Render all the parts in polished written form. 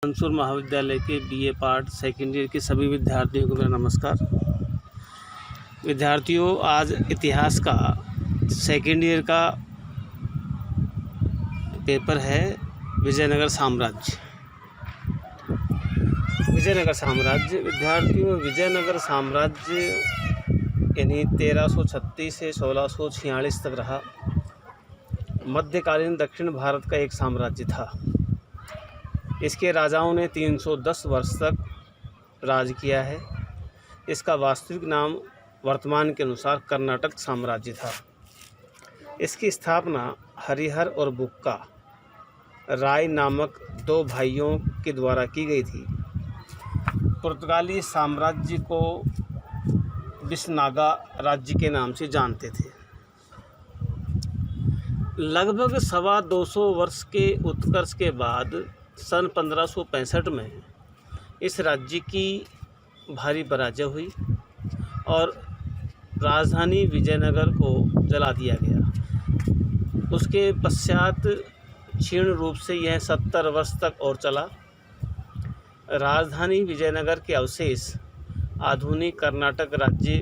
मंसूर महाविद्यालय के BA part second year के सभी विद्यार्थियों को मेरा नमस्कार। विद्यार्थियों, आज इतिहास का सेकेंड ईयर का पेपर है। विजयनगर साम्राज्य। विद्यार्थियों, विजयनगर साम्राज्य यानी 1336 से 1646 तक रहा। मध्यकालीन दक्षिण भारत का एक साम्राज्य था। इसके राजाओं ने 310 वर्ष तक राज किया है। इसका वास्तविक नाम वर्तमान के अनुसार कर्नाटक साम्राज्य था। इसकी स्थापना हरिहर और बुक्का राय नामक दो भाइयों के द्वारा की गई थी। पुर्तगाली साम्राज्य को बिसनागा राज्य के नाम से जानते थे। लगभग 225 वर्ष के उत्कर्ष के बाद सन 1565 में इस राज्य की भारी पराजय हुई और राजधानी विजयनगर को जला दिया गया। उसके पश्चात क्षीण रूप से यह 70 वर्ष तक और चला। राजधानी विजयनगर के अवशेष आधुनिक कर्नाटक राज्य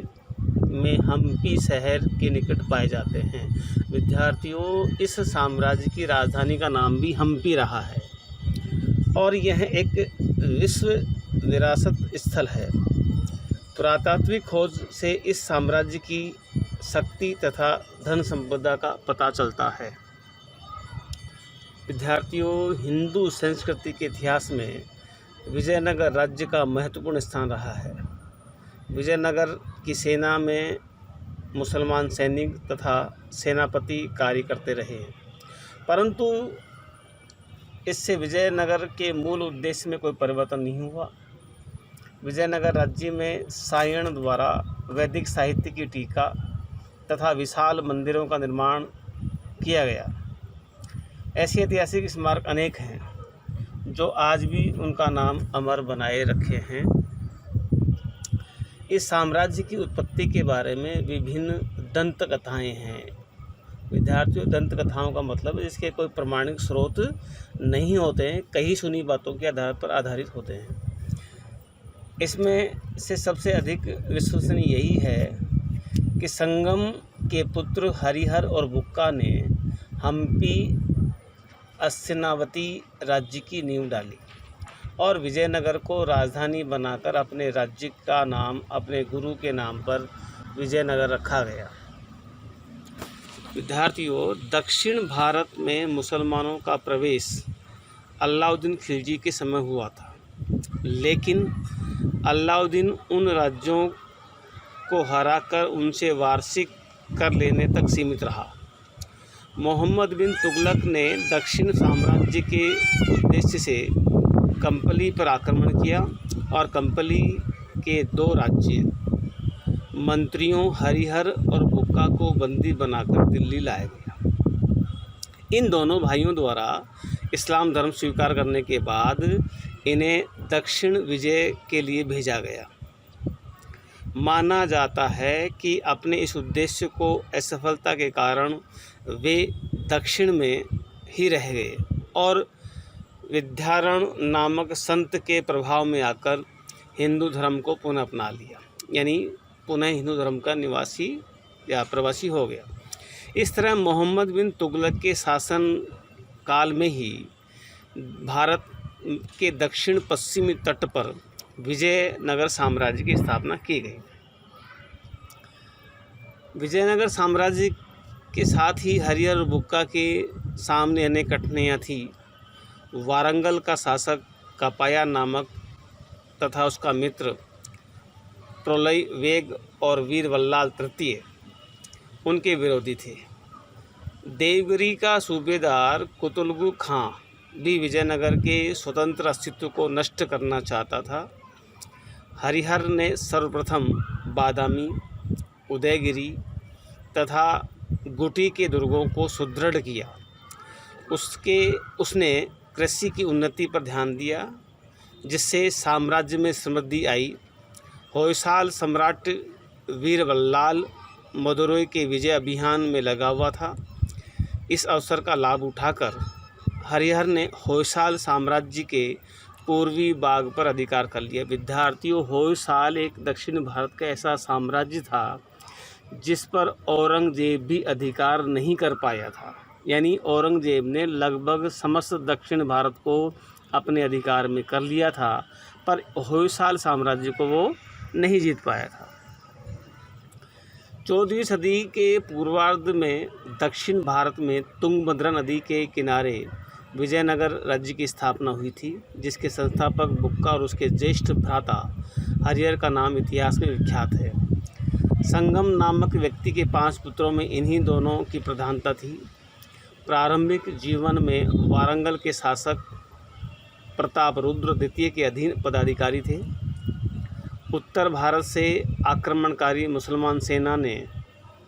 में हम्पी शहर के निकट पाए जाते हैं। विद्यार्थियों, इस साम्राज्य की राजधानी का नाम भी हम्पी रहा है और यह एक विश्व विरासत स्थल है। पुरातात्विक खोज से इस साम्राज्य की शक्ति तथा धन संपदा का पता चलता है। विद्यार्थियों, हिंदू संस्कृति के इतिहास में विजयनगर राज्य का महत्वपूर्ण स्थान रहा है। विजयनगर की सेना में मुसलमान सैनिक तथा सेनापति कार्य करते रहे, परंतु इससे विजयनगर के मूल उद्देश्य में कोई परिवर्तन नहीं हुआ। विजयनगर राज्य में सायण द्वारा वैदिक साहित्य की टीका तथा विशाल मंदिरों का निर्माण किया गया। ऐसे ऐतिहासिक स्मारक अनेक हैं जो आज भी उनका नाम अमर बनाए रखे हैं। इस साम्राज्य की उत्पत्ति के बारे में विभिन्न दंत कथाएँ हैं। विद्यार्थियों, दंत कथाओं का मतलब इसके कोई प्रमाणिक स्रोत नहीं होते हैं, कई सुनी बातों के आधार पर आधारित होते हैं। इसमें से सबसे अधिक विश्वसनीय यही है कि संगम के पुत्र हरिहर और बुक्का ने हम्पी अस्तिनावती राज्य की नींव डाली और विजयनगर को राजधानी बनाकर अपने राज्य का नाम अपने गुरु के नाम पर विजयनगर रखा गया। विद्यार्थियों, दक्षिण भारत में मुसलमानों का प्रवेश अलाउद्दीन खिलजी के समय हुआ था, लेकिन अलाउद्दीन उन राज्यों को हराकर उनसे वार्षिक कर लेने तक सीमित रहा। मोहम्मद बिन तुगलक ने दक्षिण साम्राज्य के उद्देश्य से कंपली पर आक्रमण किया और कंपली के दो राज्य मंत्रियों हरिहर और बुक्का को बंदी बनाकर दिल्ली लाया गया। इन दोनों भाइयों द्वारा इस्लाम धर्म स्वीकार करने के बाद इन्हें दक्षिण विजय के लिए भेजा गया। माना जाता है कि अपने इस उद्देश्य को असफलता के कारण वे दक्षिण में ही रह गए और विद्यारण नामक संत के प्रभाव में आकर हिंदू धर्म को पुनः अपना लिया, यानी पुनः हिंदू धर्म का निवासी या प्रवासी हो गया। इस तरह मोहम्मद बिन तुगलक के शासन काल में ही भारत के दक्षिण पश्चिमी तट पर विजयनगर साम्राज्य की स्थापना की गई। विजयनगर साम्राज्य के साथ ही हरिहर और बुक्का के सामने अनेक कठिनाइयाँ थी। वारंगल का शासक कपाया नामक तथा उसका मित्र प्रोलय वेग और वीर वल्लाल तृतीय उनके विरोधी थे। देवगिरी का सूबेदार कुतुलगु खां भी विजयनगर के स्वतंत्र अस्तित्व को नष्ट करना चाहता था। हरिहर ने सर्वप्रथम बादामी, उदयगिरी तथा गुटी के दुर्गों को सुदृढ़ किया। उसने कृषि की उन्नति पर ध्यान दिया, जिससे साम्राज्य में समृद्धि आई। होयसाल सम्राट वीर वल्लाल मदुरई के विजय अभियान में लगा हुआ था। इस अवसर का लाभ उठाकर हरिहर ने होयसाल साम्राज्य के पूर्वी भाग पर अधिकार कर लिया। विद्यार्थियों, होयसाल एक दक्षिण भारत का ऐसा साम्राज्य था जिस पर औरंगजेब भी अधिकार नहीं कर पाया था। यानी औरंगजेब ने लगभग समस्त दक्षिण भारत को अपने अधिकार में कर लिया था, पर होयसाल साम्राज्य को वो नहीं जीत पाया था। 14वीं सदी के पूर्वार्ध में दक्षिण भारत में तुंगभद्रा नदी के किनारे विजयनगर राज्य की स्थापना हुई थी, जिसके संस्थापक बुक्का और उसके ज्येष्ठ भ्राता हरिहर का नाम इतिहास में विख्यात है। संगम नामक व्यक्ति के 5 पुत्रों में इन्हीं दोनों की प्रधानता थी। प्रारंभिक जीवन में वारंगल के शासक प्रतापरुद्र द्वितीय के अधीन पदाधिकारी थे। उत्तर भारत से आक्रमणकारी मुसलमान सेना ने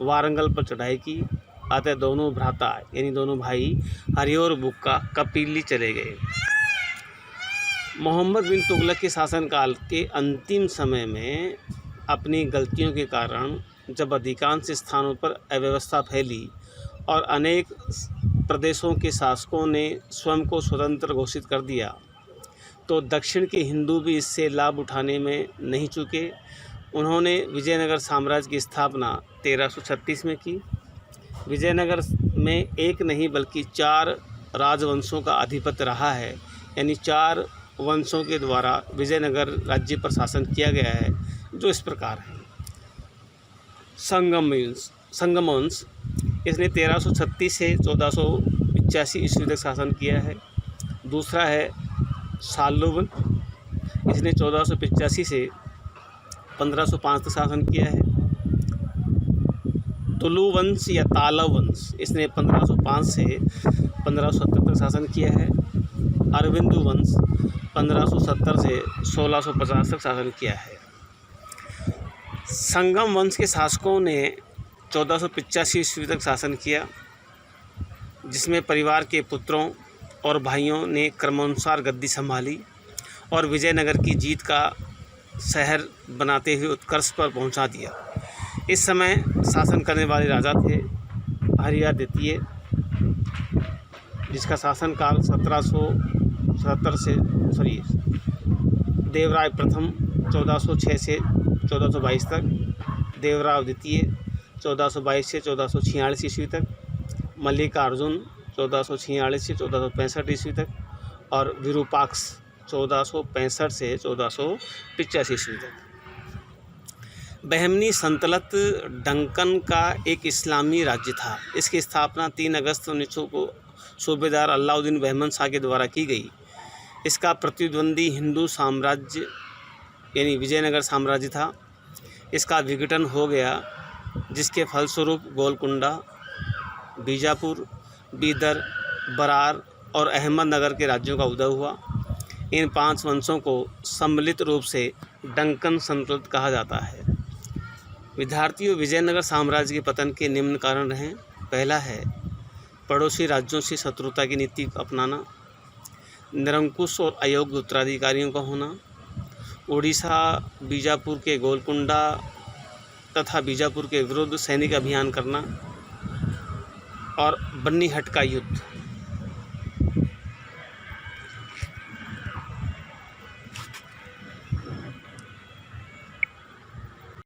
वारंगल पर चढ़ाई की, अतः दोनों भ्राता यानी दोनों भाई हरिहर और बुक्का कपिली चले गए। मोहम्मद बिन तुगलक के शासनकाल के अंतिम समय में अपनी गलतियों के कारण जब अधिकांश स्थानों पर अव्यवस्था फैली और अनेक प्रदेशों के शासकों ने स्वयं को स्वतंत्र घोषित कर दिया, तो दक्षिण के हिंदू भी इससे लाभ उठाने में नहीं चूके। उन्होंने विजयनगर साम्राज्य की स्थापना 1336 में की। विजयनगर में एक नहीं बल्कि 4 राजवंशों का आधिपत्य रहा है, यानी 4 वंशों के द्वारा विजयनगर राज्य पर शासन किया गया है, जो इस प्रकार है। संगम वंश, इसने 1336 से 1485 ईस्वी तक शासन किया है। दूसरा है साल्लुवन, इसने 1485 से 1505 तक शासन किया है। तुलु वंश या तालव वंश, इसने 1505 से 1570 तक शासन किया है। अरविंदु वंश 1570 से 1650 तक शासन किया है। संगम वंश के शासकों ने 1485 ईस्वी तक शासन किया, जिसमें परिवार के पुत्रों और भाइयों ने क्रमानुसार गद्दी संभाली और विजयनगर की जीत का शहर बनाते हुए उत्कर्ष पर पहुंचा दिया। इस समय शासन करने वाले राजा थे हरिहर द्वितीय, जिसका शासनकाल 1777 से देवराय प्रथम 1406 से 1422 तक, देवराव द्वितीय 1422 से 1446 ईस्वी तक, मल्लिकार्जुन 1446 से 1465 ईस्वी तक और विरूपाक्ष 1465 से 1485 ईस्वी तक। बहमनी सल्तनत डंकन का एक इस्लामी राज्य था। इसकी स्थापना 3 अगस्त 1900 को सूबेदार अलाउद्दीन बहमन शाह के द्वारा की गई। इसका प्रतिद्वंदी हिंदू साम्राज्य यानी विजयनगर साम्राज्य था। इसका विघटन हो गया, जिसके फलस्वरूप गोलकुंडा, बीजापुर, बीदर, बरार और अहमदनगर के राज्यों का उदय हुआ। इन 5 वंशों को सम्मिलित रूप से डंकन सल्तनत कहा जाता है। विद्यार्थियों, विजयनगर साम्राज्य के पतन के निम्न कारण रहे। पहला है पड़ोसी राज्यों से शत्रुता की नीति को अपनाना, निरंकुश और अयोग्य उत्तराधिकारियों का होना, उड़ीसा, बीजापुर के गोलकुंडा तथा बीजापुर के विरुद्ध सैनिक अभियान करना और बन्नीहट का युद्ध।